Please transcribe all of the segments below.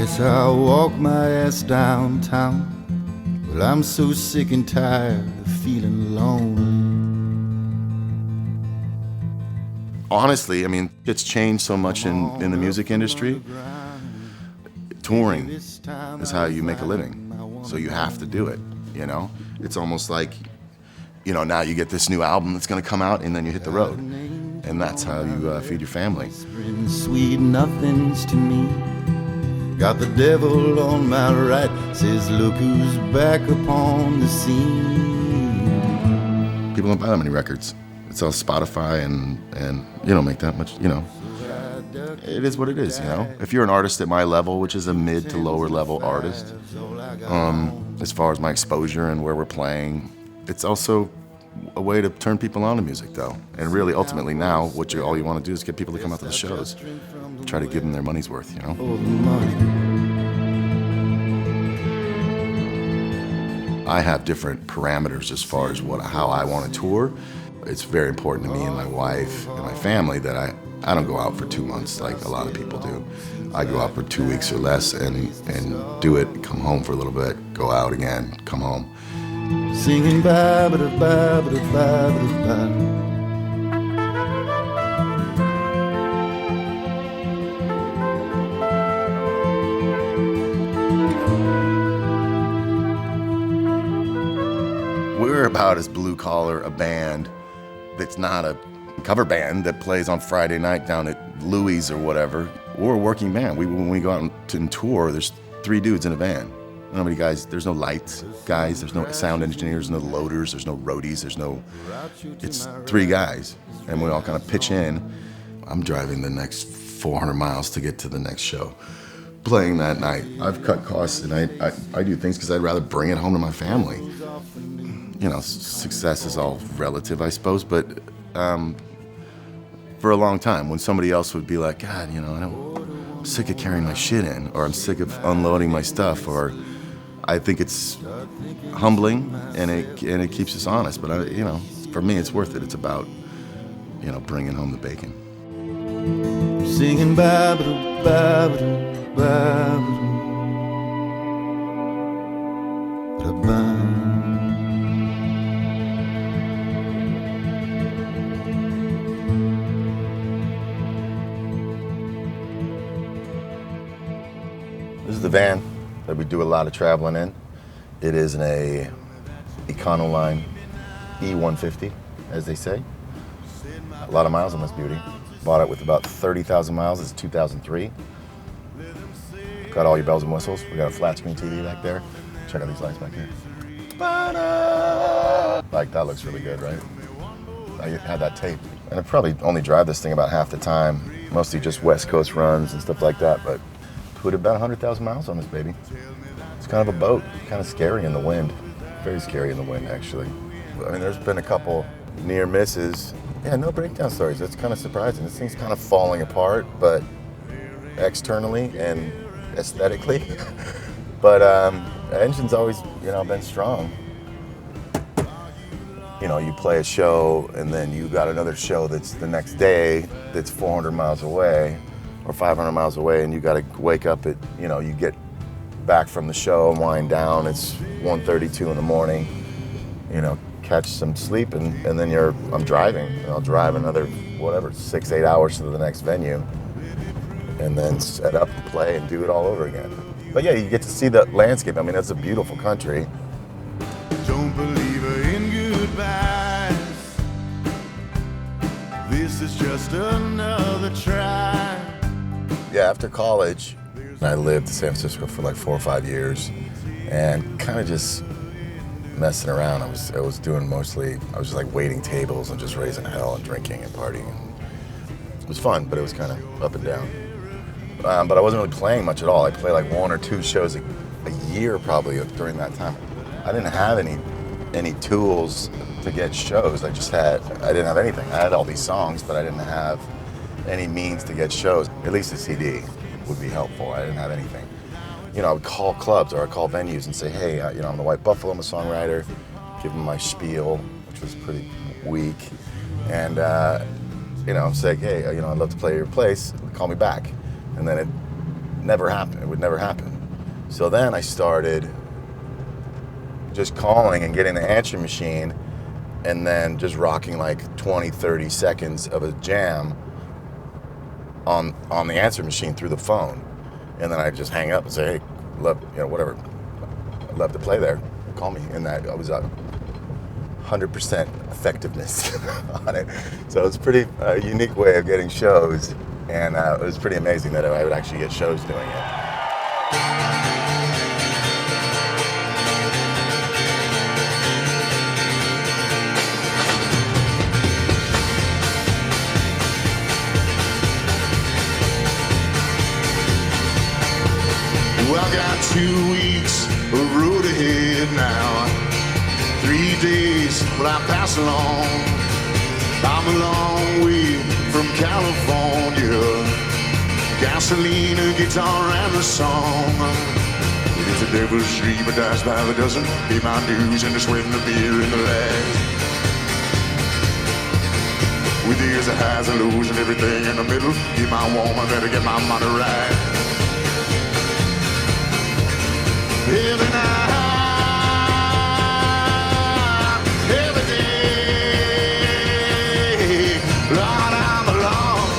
Guess I'll walk my ass downtown. Well, I'm so sick and tired of feeling lonely. Honestly, I mean, it's changed so much in the music industry. Touring is how you make a living, so you have to do it, you know? It's almost like, you know, now you get this new album that's gonna come out and then you hit the road. And that's how you feed your family. Sweet nothings to me. Got the devil on my right, says look who's back upon the scene. People don't buy that many records. It's all Spotify and you don't make that much, you know. It is what it is, you know. If you're an artist at my level, which is a mid to lower level artist, as far as my exposure and where we're playing, it's also a way to turn people on to music, though. And really, ultimately now, all you want to do is get people to come out to the shows. Try to give them their money's worth, you know? I have different parameters as far as how I want to tour. It's very important to me and my wife and my family that I don't go out for 2 months like a lot of people do. I go out for 2 weeks or less and do it, come home for a little bit, go out again, come home. Singing ba ba da ba ba da ba ba da ba. We're about as blue-collar a band that's not a cover band that plays on Friday night down at Louis or whatever. We're a working band. When we go out and tour, there's 3 dudes in a van. Nobody guys, there's no lights guys, there's no sound engineers, no loaders, there's no roadies, it's 3 guys. And we all kind of pitch in. I'm driving the next 400 miles to get to the next show, playing that night. I've cut costs and I do things because I'd rather bring it home to my family. You know, success is all relative, I suppose, but for a long time, when somebody else would be like, God, you know, I'm sick of carrying my shit in, or I'm sick of unloading my stuff, or I think it's humbling and it keeps us honest. But you know, for me, it's worth it. It's about, you know, bringing home the bacon. Singing ba ba ba ba ba ba ba. This is the van that we do a lot of traveling in. It is a Econoline E150, as they say. A lot of miles on this beauty. Bought it with about 30,000 miles. It's 2003. Got all your bells and whistles. We got a flat screen TV back there. Check out these lights back here. Like, that looks really good, right? I had that tape. And I probably only drive this thing about half the time. Mostly just West Coast runs and stuff like that, but put about 100,000 miles on this baby. It's kind of a boat, kind of scary in the wind. Very scary in the wind, actually. I mean, there's been a couple near misses. Yeah, no breakdown stories. That's kind of surprising. This thing's kind of falling apart, but externally and aesthetically. But the engine's always, you know, been strong. You know, you play a show and then you got another show that's the next day that's 400 miles away or 500 miles away, and you got to wake up at, you know, you get back from the show and wind down. It's 1:32 in the morning. You know, catch some sleep, and then I'm driving. I'll drive another, whatever, 6-8 hours to the next venue, and then set up and play and do it all over again. But yeah, you get to see the landscape. I mean, it's a beautiful country. Don't believe in goodbyes. This is just another try. Yeah, after college, I lived in San Francisco for like 4 or 5 years, and kind of just messing around. I was just like waiting tables and just raising hell and drinking and partying. It was fun, but it was kind of up and down. But I wasn't really playing much at all. I played like 1 or 2 shows a year probably during that time. I didn't have any tools to get shows. I didn't have anything. I had all these songs, but I didn't have any means to get shows. At least a CD would be helpful. I didn't have anything. You know, I would call clubs or I'd call venues and say, hey, you know, I'm the White Buffalo, I'm a songwriter. Give them my spiel, which was pretty weak. And, you know, say, hey, you know, I'd love to play your place. Call me back. And then never happen. It would never happen. So then I started just calling and getting the answering machine and then just rocking like 20, 30 seconds of a jam on the answer machine through the phone. And then I'd just hang up and say, hey, love, whatever. I'd love to play there. Call me. And that I was 100% effectiveness on it. So it's pretty unique way of getting shows. And it was pretty amazing that I would actually get shows doing it. Well, I got 2 weeks of road ahead now. 3 days will I pass along. I'm a long way from California. Gasoline, a guitar, and a song. It's a devil's dream, but dies by the dozen. Pay my dues and the sweat and the beer and the lags. With years of highs and lows and everything in the middle. Get my warm, I better get my money right. Every night, every day, Lord, I'm alone.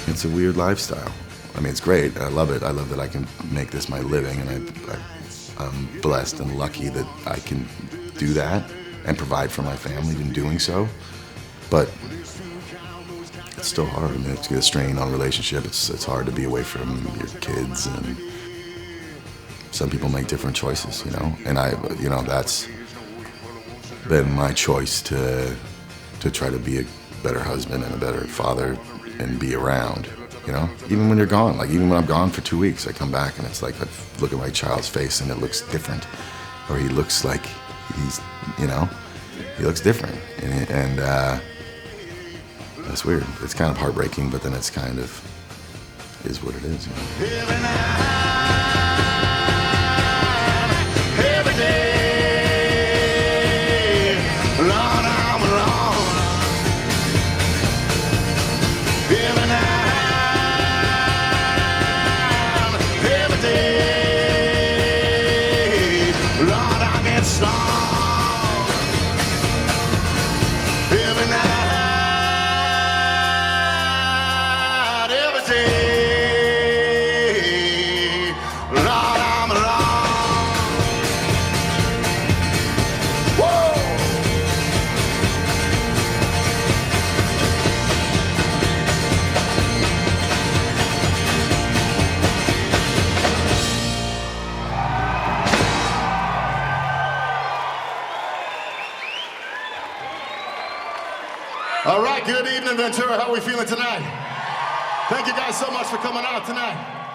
It's a weird lifestyle. I mean, it's great. I love it. I love that I can make this my living, and I'm blessed and lucky that I can do that and provide for my family in doing so. But it's still hard. I mean, it's a strain on relationship. It's hard to be away from your kids, and some people make different choices, And that's been my choice to try to be a better husband and a better father and be around, Even when you're gone, like even when I'm gone for 2 weeks, I come back and it's like I look at my child's face and it looks different, or he looks like he's, he looks different, and that's weird. It's kind of heartbreaking, but then it's kind of is what it is. Every night, every day, Lord, I'm alone. Every night, every day, Lord, I get strong. Every night. All right, good evening, Ventura. How are we feeling tonight? Thank you guys so much for coming out tonight.